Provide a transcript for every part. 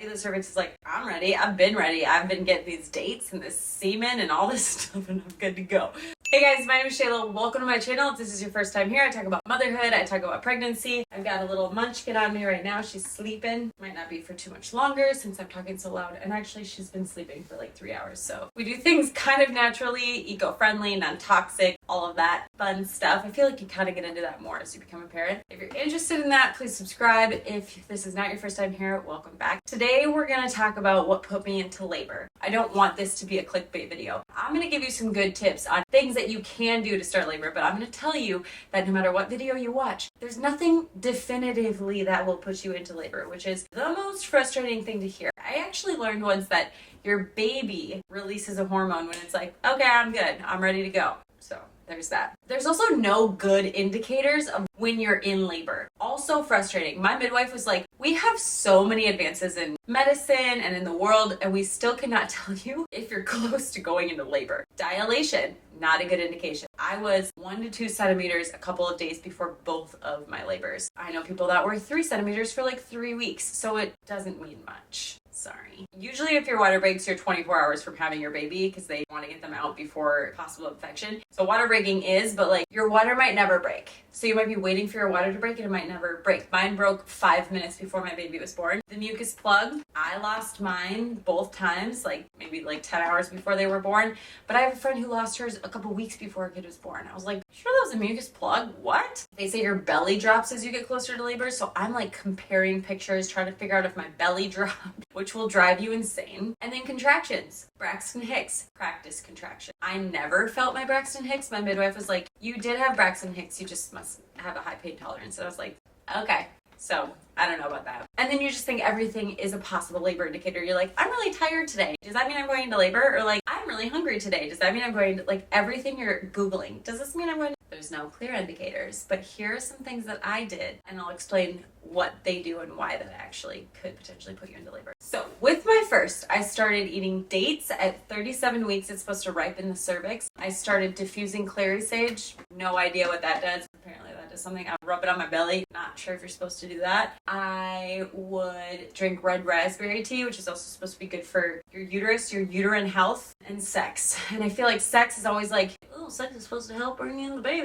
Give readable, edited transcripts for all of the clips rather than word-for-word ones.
The cervix is like, I'm ready. I've been ready. I've been getting these dates and this semen and all this stuff, and I'm good to go. Hey guys, my name is Shayla. Welcome to my channel. If this is your first time here, I talk about motherhood. I talk about pregnancy. I've got a little munchkin on me right now. She's sleeping. Might not be for too much longer since I'm talking so loud. And actually, she's been sleeping for like 3 hours. So we do things kind of naturally, eco-friendly, non-toxic, all of that fun stuff. I feel like you kind of get into that more as you become a parent. If you're interested in that, please subscribe. If this is not your first time here, welcome back. Today, we're going to talk about what put me into labor. I don't want this to be a clickbait video. I'm going to give you some good tips on things that you can do to start labor, but I'm going to tell you that no matter what video you watch, there's nothing definitively that will put you into labor, which is the most frustrating thing to hear. I actually learned once that your baby releases a hormone when it's like, okay, I'm good, I'm ready to go. So there's that. There's also no good indicators of when you're in labor. Also frustrating. My midwife was like, we have so many advances in medicine and in the world, and we still cannot tell you if you're close to going into labor. Dilation, not a good indication. I was 1 to 2 centimeters a couple of days before both of my labors. I know people that were 3 centimeters for like 3 weeks, so it doesn't mean much. Sorry. Usually if your water breaks, you're 24 hours from having your baby because they want to get them out before possible infection. So water breaking is, but like your water might never break. So you might be waiting for your water to break and it might never break. Mine broke 5 minutes before my baby was born. The mucus plug, I lost mine both times, like maybe like 10 hours before they were born. But I have a friend who lost hers a couple weeks before her kid was born. I was like, sure that was a mucus plug? What? They say your belly drops as you get closer to labor. So I'm like comparing pictures, trying to figure out if my belly dropped, which will drive you insane. And then contractions. Braxton Hicks, practice contraction. I never felt my Braxton Hicks. My midwife was like, you did have Braxton Hicks, you just must have a high pain tolerance. And I was like, okay. So I don't know about that. And then you just think everything is a possible labor indicator. You're like, I'm really tired today. Does that mean I'm going into labor? Or like, I'm really hungry today. Does that mean I'm going to, like, everything you're Googling? Does this mean I'm going to? There's no clear indicators, but here are some things that I did, and I'll explain what they do and why that actually could potentially put you into labor. So with my first, I started eating dates at 37 weeks. It's supposed to ripen the cervix. I started diffusing clary sage. No idea what that does. Apparently that does something. I rub it on my belly. Not sure if you're supposed to do that. I would drink red raspberry tea, which is also supposed to be good for your uterus, your uterine health, and sex. And I feel like sex is always like, oh, sex is supposed to help bring in the baby.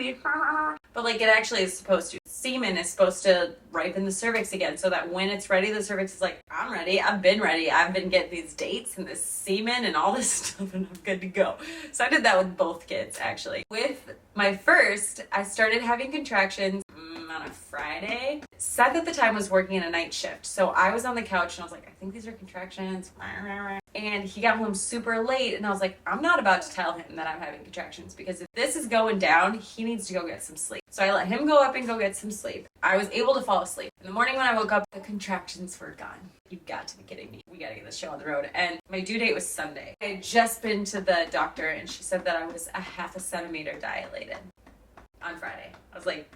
But like it actually is supposed to. Semen is supposed to ripen the cervix again so that when it's ready, the cervix is like, I'm ready. I've been ready. I've been getting these dates and this semen and all this stuff, and I'm good to go. So I did that with both kids, actually. With my first, I started having contractions on a Friday. Seth at the time was working in a night shift. So I was on the couch and I was like, I think these are contractions. And he got home super late and I was like, I'm not about to tell him that I'm having contractions because if this is going down, he needs to go get some sleep. So I let him go up and go get some sleep. I was able to fall asleep. In the morning when I woke up, the contractions were gone. You've got to be kidding me. We got to get this show on the road. And my due date was Sunday. I had just been to the doctor and she said that I was a 0.5 centimeter dilated on Friday. I was like,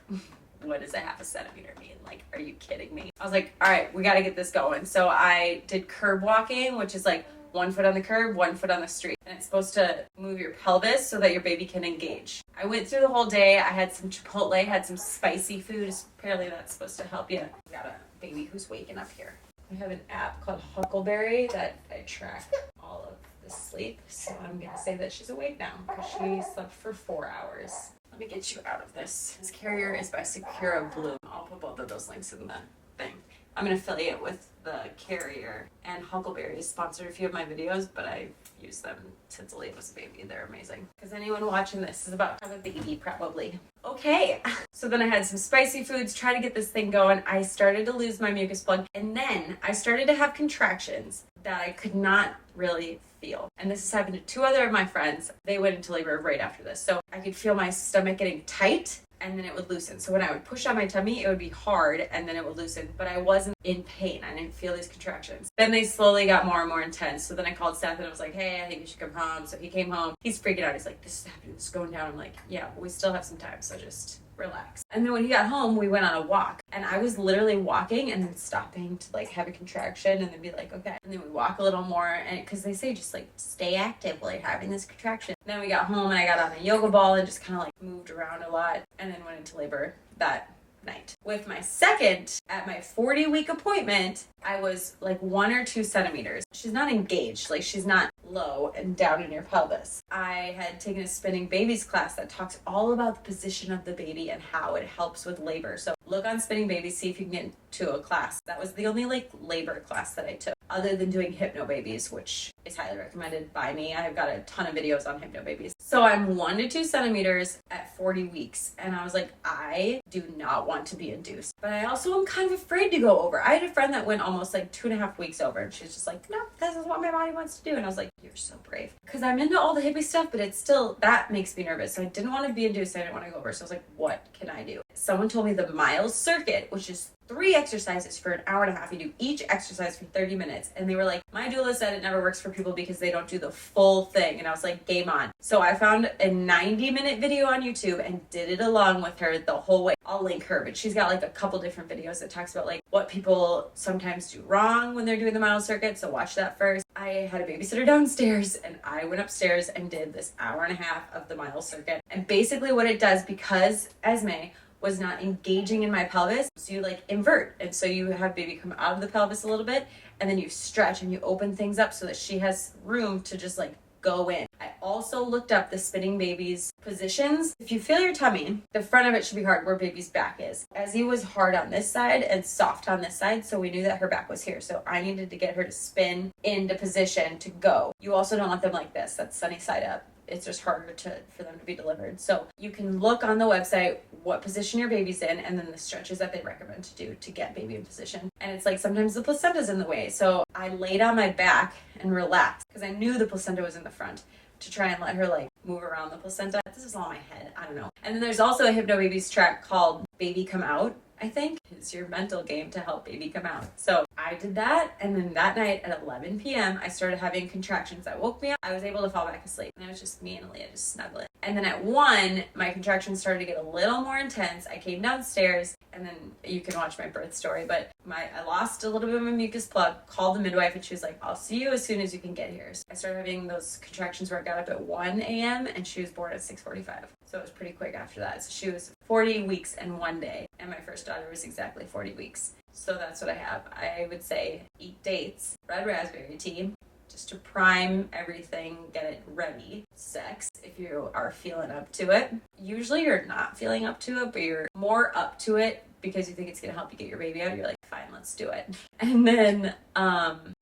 what does a 0.5 centimeter mean? Like, are you kidding me? I was like, all right, we got to get this going. So I did curb walking, which is like 1 foot on the curb, 1 foot on the street. And it's supposed to move your pelvis so that your baby can engage. I went through the whole day. I had some Chipotle, had some spicy food. Apparently that's supposed to help you. We got a baby who's waking up here. I have an app called Huckleberry that I track all of the sleep. So I'm going to say that she's awake now because she slept for 4 hours. Let me get you out of this. This carrier is by Secura Bloom. I'll put both of those links in the thing. I'm an affiliate with the carrier, and Huckleberry has sponsored a few of my videos, but I've used them since Aaliyah was a baby. They're amazing. Because anyone watching this is about to have a baby, probably. Okay, so then I had some spicy foods, trying to get this thing going. I started to lose my mucus plug, and then I started to have contractions that I could not really feel. And this has happened to 2 other of my friends. They went into labor right after this. So I could feel my stomach getting tight and then it would loosen. So when I would push on my tummy, it would be hard and then it would loosen, but I wasn't in pain. I didn't feel these contractions. Then they slowly got more and more intense. So then I called Seth and I was like, hey, I think you should come home. So he came home. He's freaking out. He's like, this is happening. This is going down. I'm like, yeah, we still have some time. So just relax. And then when he got home, we went on a walk and I was literally walking and then stopping to like have a contraction and then be like, okay. And then we walk a little more, and because they say just like stay active while you're having this contraction. Then we got home and I got on a yoga ball and just kind of like moved around a lot and then went into labor that night. With my second, at my 40-week appointment, I was like 1 or 2 centimeters. She's not engaged, like she's not low and down in your pelvis. I had taken a spinning babies class that talks all about the position of the baby and how it helps with labor. So look on spinning babies, see if you can get to a class. That was the only like labor class that I took, other than doing hypnobabies, which is highly recommended by me. I've got a ton of videos on hypnobabies. So I'm 1 to 2 centimeters at 40 weeks. And I was like, I do not want to be induced. But I also am kind of afraid to go over. I had a friend that went almost like 2.5 weeks over. And she's just like, no, this is what my body wants to do. And I was like, you're so brave. Because I'm into all the hippie stuff, but it's still, that makes me nervous. So I didn't want to be induced. I didn't want to go over. So I was like, what can I do? Someone told me the Miles circuit, which is 3 exercises for an hour and a half. You do each exercise for 30 minutes. And they were like, my doula said it never works for people because they don't do the full thing. And I was like, game on. So I found a 90-minute video on YouTube and did it along with her the whole way. I'll link her, but she's got like a couple different videos that talks about like what people sometimes do wrong when they're doing the Miles circuit. So watch that first. I had a babysitter downstairs and I went upstairs and did this hour and a half of the Miles circuit. And basically what it does, because Esme was not engaging in my pelvis, so you like invert, and so you have baby come out of the pelvis a little bit, and then you stretch and you open things up so that she has room to just like go in. I also looked up the spinning baby's positions. If you feel your tummy, the front of it should be hard where baby's back is. Ezzy was hard on this side and soft on this side, so we knew that her back was here. So I needed to get her to spin into position to go. You also don't want them like this. That's sunny side up. It's just harder for them to be delivered. So you can look on the website what position your baby's in and then the stretches that they recommend to do to get baby in position. And it's like sometimes the placenta's in the way. So I laid on my back and relaxed because I knew the placenta was in the front to try and let her like move around the placenta. This is all in my head. I don't know. And then there's also a hypnobabies track called Baby Come Out, I think. It's your mental game to help baby come out. So I did that, and then that night at 11 p.m. I started having contractions that woke me up. I was able to fall back asleep, and it was just me and Aaliyah just snuggling. And then at 1, my contractions started to get a little more intense. I came downstairs, and then you can watch my birth story, but I lost a little bit of my mucus plug, called the midwife, and she was like, I'll see you as soon as you can get here. So I started having those contractions where I got up at 1 a.m., and she was born at 6:45. So it was pretty quick after that. So she was 40 weeks and 1 day, and my first daughter was exactly 40 weeks. So that's what I have. I would say eat dates, red raspberry tea, just to prime everything, get it ready. Sex, if you are feeling up to it. Usually you're not feeling up to it, but you're more up to it because you think it's going to help you get your baby out. You're like, fine, let's do it. And then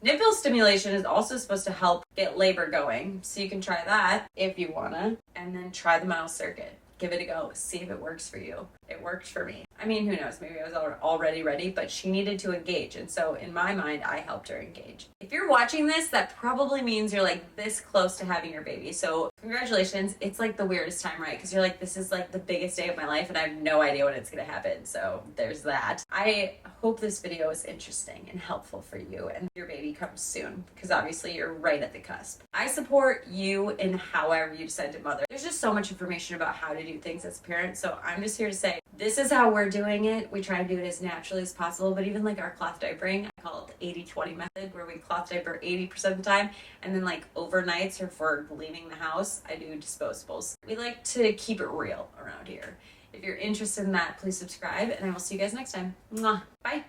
nipple stimulation is also supposed to help get labor going. So you can try that if you want to. And then try the Miles circuit. Give it a go. See if it works for you. It worked for me. I mean, who knows? Maybe I was already ready, but she needed to engage. And so in my mind, I helped her engage. If you're watching this, that probably means you're like this close to having your baby. So congratulations. It's like the weirdest time, right? Because you're like, this is like the biggest day of my life and I have no idea when it's going to happen. So there's that. I hope this video is interesting and helpful for you and your baby comes soon because obviously you're right at the cusp. I support you in however you decide to mother. There's just so much information about how to do things as a parent. So I'm just here to say, this is how we're doing it. We try to do it as naturally as possible, but even like our cloth diapering, I call it the 80-20 method, where we cloth diaper 80% of the time, and then like overnights or for leaving the house, I do disposables. We like to keep it real around here. If you're interested in that, please subscribe, and I will see you guys next time. Mwah. Bye.